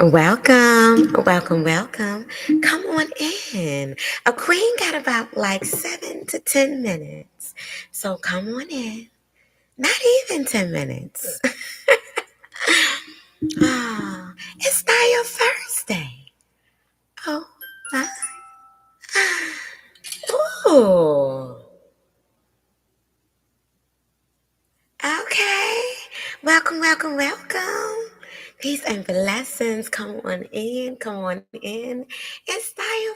Welcome, welcome, welcome. Come on in. A queen got about like 7 to 10 minutes. So come on in. Not even 10 minutes. Oh, it's not your Thursday. Oh, my. Ooh. Okay. Welcome, welcome, welcome. Peace and blessings. Come on in. Come on in. It's not your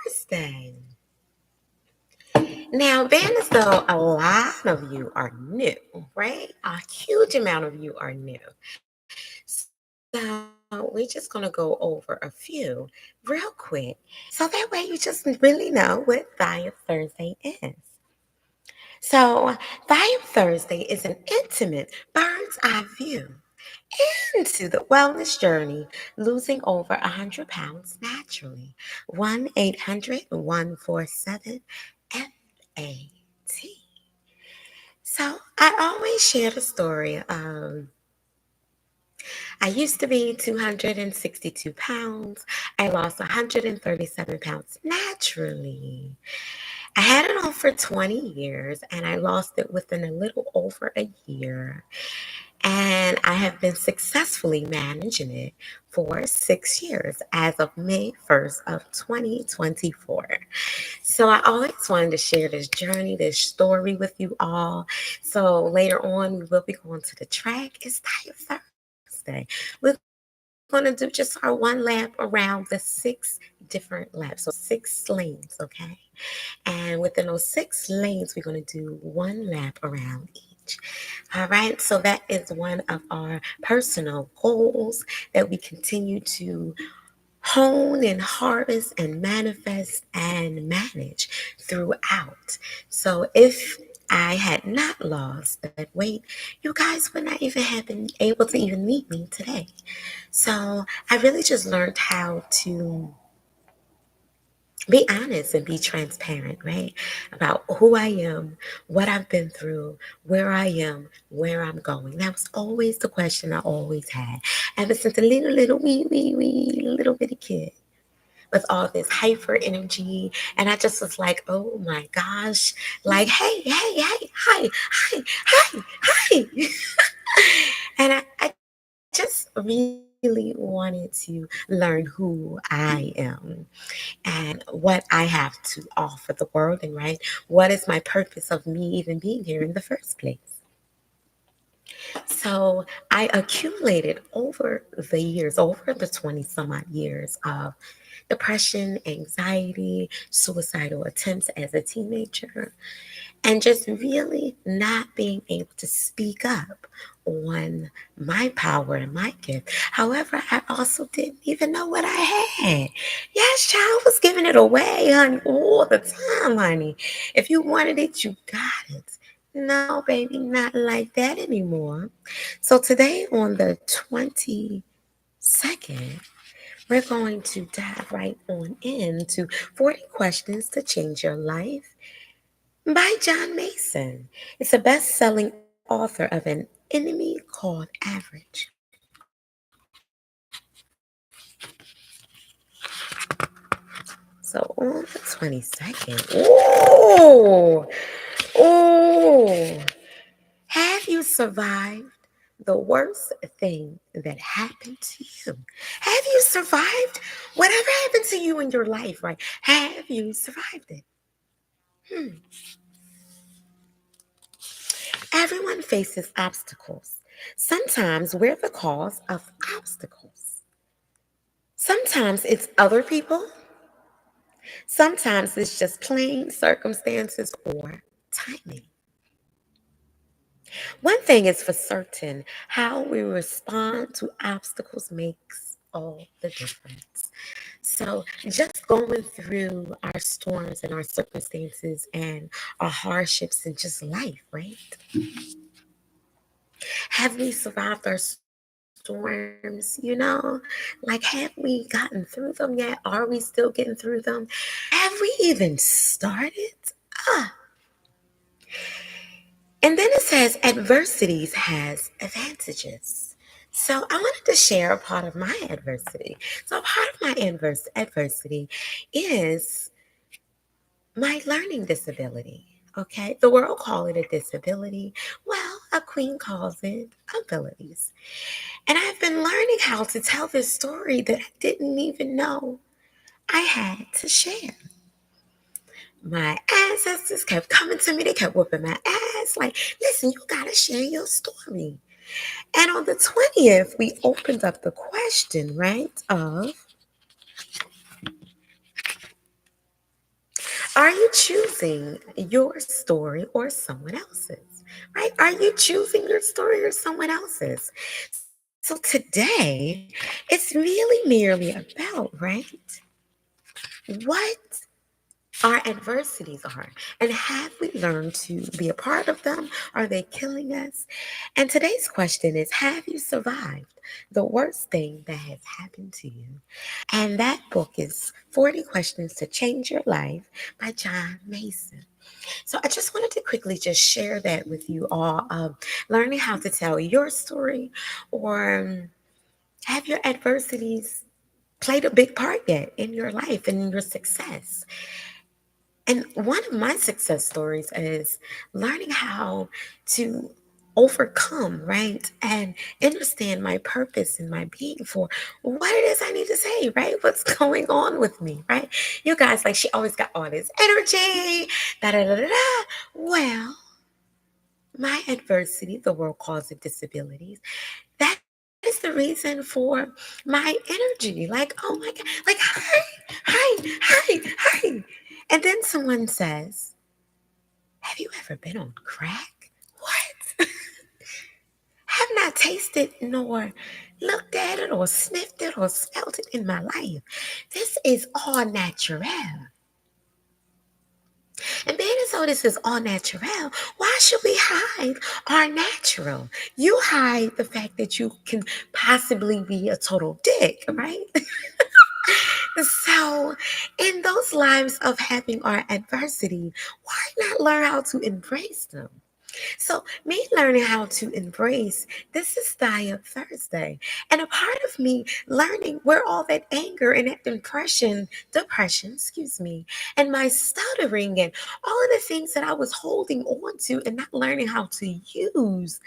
Thursday. Now, being as though a lot of you are new, right? A huge amount of you are new. So we're just going to go over a few real quick. So that way you just really know what Vibe Thursday is. So, Vibe Thursday is an intimate bird's eye view into the wellness journey, losing over 100 pounds naturally. 1-800-147-FAT. So I always share the story. I used to be 262 pounds. I lost 137 pounds naturally. I had it on for 20 years and I lost it within a little over a year. And I have been successfully managing it for 6 years as of May 1st of 2024. So I always wanted to share this journey, this story with you all. So later on, we will be going to the track. It's Diet Thursday. We're going to do just our one lap around the six different laps. So 6 lanes, okay? And within those 6 lanes, we're going to do one lap around each. All right. So that is one of our personal goals that we continue to hone and harvest and manifest and manage throughout. So if I had not lost that weight, you guys would not even have been able to even meet me today. So I really just learned how to be honest and be transparent, right? About who I am, what I've been through, where I am, where I'm going. That was always the question I always had ever since a wee little bitty kid with all this hyper energy. And I just was like, oh my gosh, like, hi. And I just really wanted to learn who I am and what I have to offer the world, and right, what is my purpose of me even being here in the first place. So I accumulated over the years, over the 20 some odd years of depression, anxiety, suicidal attempts as a teenager, and just really not being able to speak up on my power and my gift. However, I also didn't even know what I had. Yes, child, I was giving it away, honey, all the time, honey. If you wanted it, you got it. No, baby, not like that anymore. So today on the 22nd, we're going to dive right on into 40 questions to change your life by John Mason. It's a best selling author of An Enemy Called Average. So on the 22nd, ooh, have you survived the worst thing that happened to you? Have you survived whatever happened to you in your life, right? Have you survived it? Hmm. Everyone faces obstacles. Sometimes we're the cause of obstacles. Sometimes it's other people. Sometimes it's just plain circumstances or timing. One thing is for certain, how we respond to obstacles makes all the difference. So, just going through our storms and our circumstances and our hardships and just life, right? Have we survived our storms? Like, have we gotten through them yet? Are we still getting through them? Have we even started? Ah. And then it says adversities has advantages. So I wanted to share a part of my adversity. So a part of my adversity is my learning disability. Okay, the world call it a disability. Well, a queen calls it abilities. And I've been learning how to tell this story that I didn't even know I had to share. My ancestors kept coming to me, they kept whooping my ass, like, listen, you gotta share your story. And on the 20th, we opened up the question, right, of are you choosing your story or someone else's? Right? Are you choosing your story or someone else's? So today, it's really merely about, right, what our adversities are. And have we learned to be a part of them? Are they killing us? And today's question is, have you survived the worst thing that has happened to you? And that book is 40 Questions to Change Your Life by John Mason. So I just wanted to quickly just share that with you all. Learning how to tell your story, or have your adversities played a big part yet in your life and in your success? And one of my success stories is learning how to overcome, right? And understand my purpose and my being for what it is I need to say, right? What's going on with me, right? You guys, like, she always got all this energy, da da da da da. Well, my adversity, the world calls it disabilities, that is the reason for my energy. Like, oh my God, like, hi, hi, hi, hi. And then someone says, have you ever been on crack? What? Have not tasted nor looked at it or sniffed it or smelled it in my life. This is all natural. And being as though this is all natural, why should we hide our natural? You hide the fact that you can possibly be a total dick, right? So, in those lives of having our adversity, why not learn how to embrace them? So, me learning how to embrace this is Diet Thursday. And a part of me learning where all that anger and that depression, excuse me, and my stuttering and all of the things that I was holding on to and not learning how to use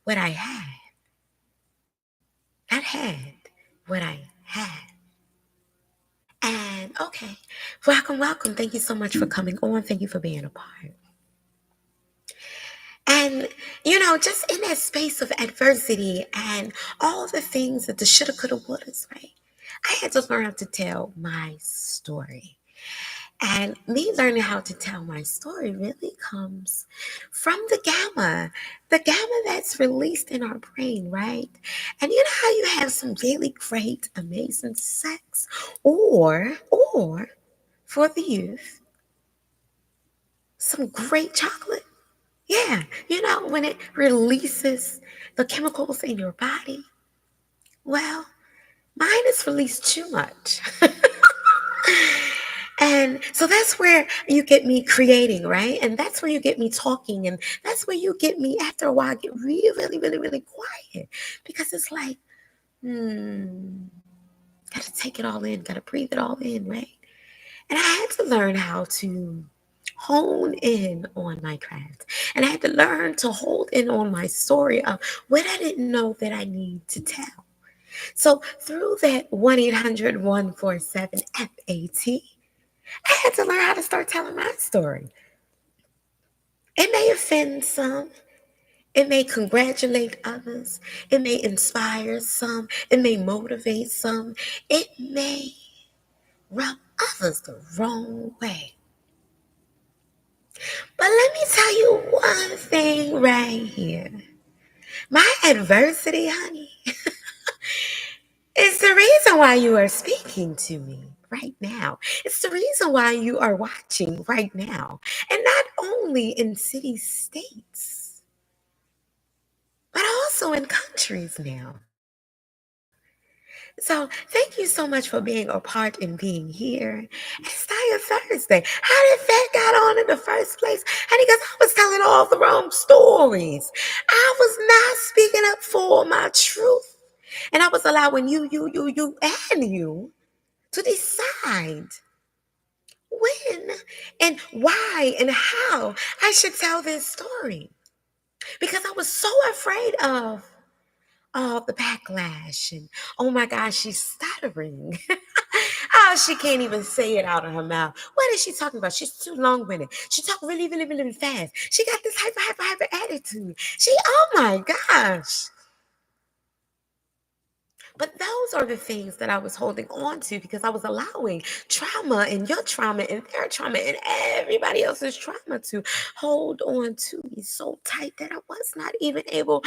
what I had. Not had, what I had. And okay, welcome, welcome. Thank you so much for coming on. Thank you for being a part. And, just in that space of adversity and all the things that the shoulda, coulda, wouldas, right? I had to learn how to tell my story. And me learning how to tell my story really comes from the gamma that's released in our brain, right? And you know how you have some really great, amazing sex, or for the youth, some great chocolate. Yeah, when it releases the chemicals in your body, well, mine is released too much. And so that's where you get me creating, right? And that's where you get me talking. And that's where you get me, after a while, get really, really, really, really quiet. Because it's like, gotta take it all in, gotta breathe it all in, right? And I had to learn how to hone in on my craft. And I had to learn to hold in on my story of what I didn't know that I need to tell. So through that 1-800-147-FAT, I had to learn how to start telling my story. It may offend some. It may congratulate others. It may inspire some. It may motivate some. It may rub others the wrong way. But let me tell you one thing right here. My adversity, honey, is the reason why you are speaking to me right now. It's the reason why you are watching right now. And not only in city states, but also in countries now. So thank you so much for being a part and being here. It's Taya Thursday. How did that got on in the first place? Honey, because I was telling all the wrong stories. I was not speaking up for my truth. And I was allowing you, and you to decide when and why and how I should tell this story. Because I was so afraid of all the backlash and oh my gosh, she's stuttering. Oh, she can't even say it out of her mouth. What is she talking about? She's too long-winded. She talk really, really, really fast. She got this hyper attitude. Oh my gosh. But those are the things that I was holding on to because I was allowing trauma and your trauma and their trauma and everybody else's trauma to hold on to me so tight that I was not even able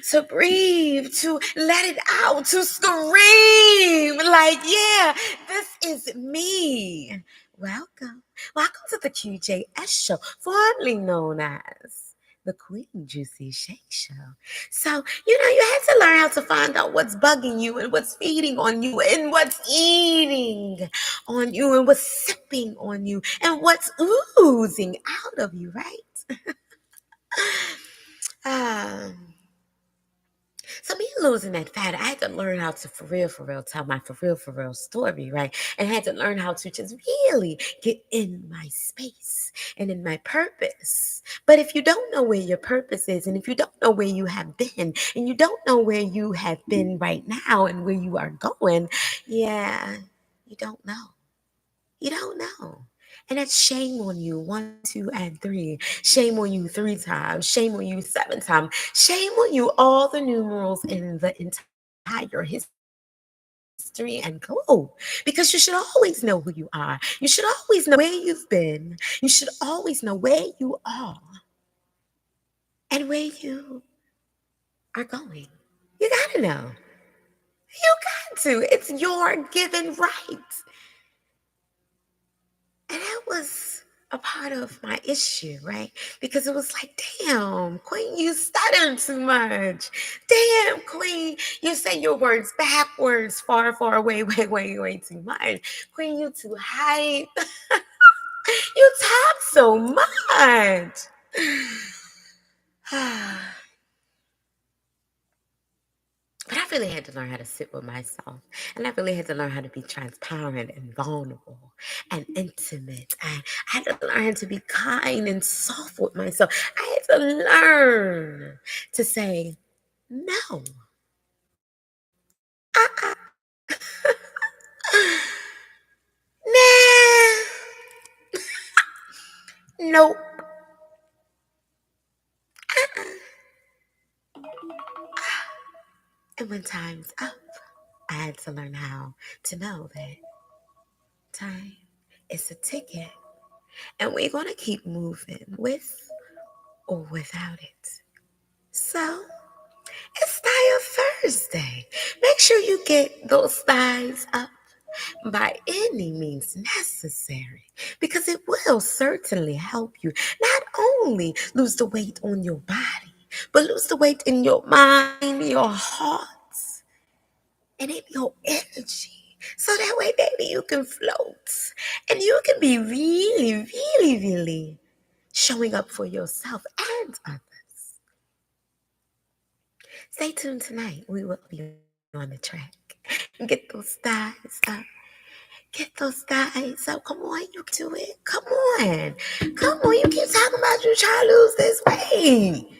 to breathe, to let it out, to scream. Like, yeah, this is me. Welcome. Welcome to the QJS show, formerly known as the Queen Juicy Shake Show. So, you had to learn how to find out what's bugging you and what's feeding on you and what's eating on you and what's sipping on you and what's oozing out of you, right? Um, so me losing that fat, I had to learn how to for real, tell my for real story, right? And I had to learn how to just really get in my space and in my purpose. But if you don't know where your purpose is, and if you don't know where you have been, and you don't know where you have been right now and where you are going, yeah, you don't know. You don't know. And that's shame on you, one, two, and three. Shame on you three times. Shame on you seven times. Shame on you, all the numerals in the entire history and globe. Because you should always know who you are. You should always know where you've been. You should always know where you are and where you are going. You gotta know. You got to. It's your given right. And that was a part of my issue, right? Because it was like, damn, Queen, you stutter too much. Damn, Queen, you say your words backwards, far, far away, way too much. Queen, you too hype. You talk so much. But I really had to learn how to sit with myself. And I really had to learn how to be transparent and vulnerable and intimate. And I had to learn to be kind and soft with myself. I had to learn to say, no. Uh-uh. Nah. Nope. And when time's up, I had to learn how to know that time is a ticket. And we're going to keep moving with or without it. So, it's Style Thursday. Make sure you get those thighs up by any means necessary because it will certainly help you not only lose the weight on your body, but lose the weight in your mind, your heart, and in your energy. So that way, baby, you can float and you can be really, really, really showing up for yourself and others. Stay tuned tonight. We will be on the track. Get those thighs up. Get those thighs up. Come on, you can do it. Come on. Come on. You keep talking about you trying to lose this weight.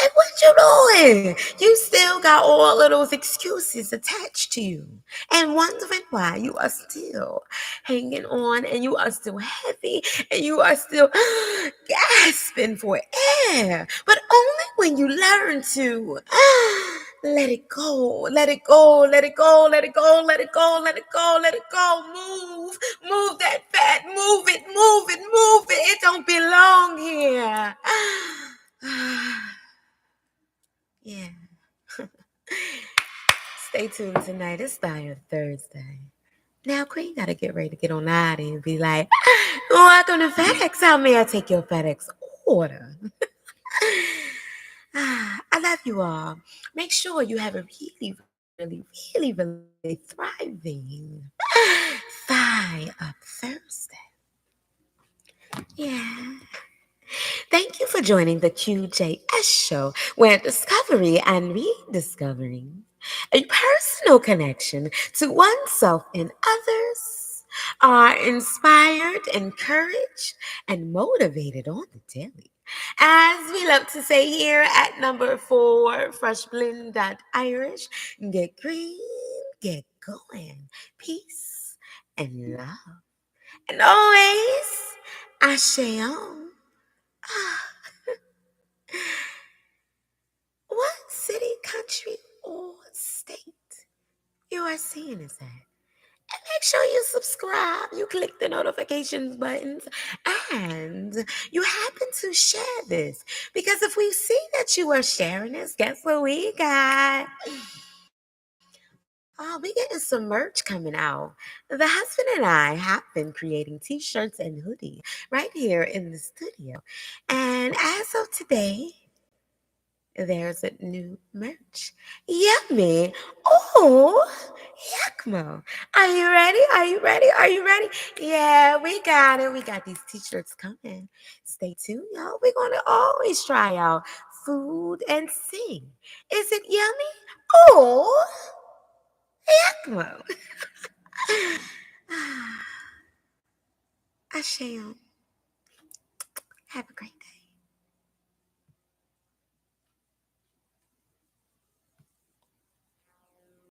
Like, what you doing? You still got all of those excuses attached to you and wondering why you are still hanging on and you are still heavy and you are still gasping for air. But only when you learn to let it go, let it go, let it go, let it go, let it go, let it go, let it go. Move that fat, move it, move it, move it. It don't belong here. Yeah. Stay tuned tonight. It's Style Thursday. Now, Queen gotta get ready to get on out and be like, welcome to FedEx. How may I take your FedEx order? I love you all. Make sure you have a really, really, really, really thriving Thigh Up Thursday. Yeah. Thank you for joining the QJS show, where discovery and rediscovering A personal connection to oneself and others, are inspired, encouraged, and motivated on the daily. As we love to say here at number 4, freshblend.irish, get green, get going, peace and love. And always, Ashe on. What city, country, or state you are seeing us at? Make sure you subscribe, you click the notifications buttons, and you happen to share this. Because if we see that you are sharing this, guess what we got? Oh, we getting some merch coming out. The husband and I have been creating t-shirts and hoodie right here in the studio. And as of today, there's a new merch. Yummy. Oh, Yakmo. Are you ready? Are you ready? Are you ready? Yeah, we got it. We got these t-shirts coming. Stay tuned, y'all. We're going to always try out food and sing. Is it yummy? Oh, Yakmo. Ashayon. Have a great day.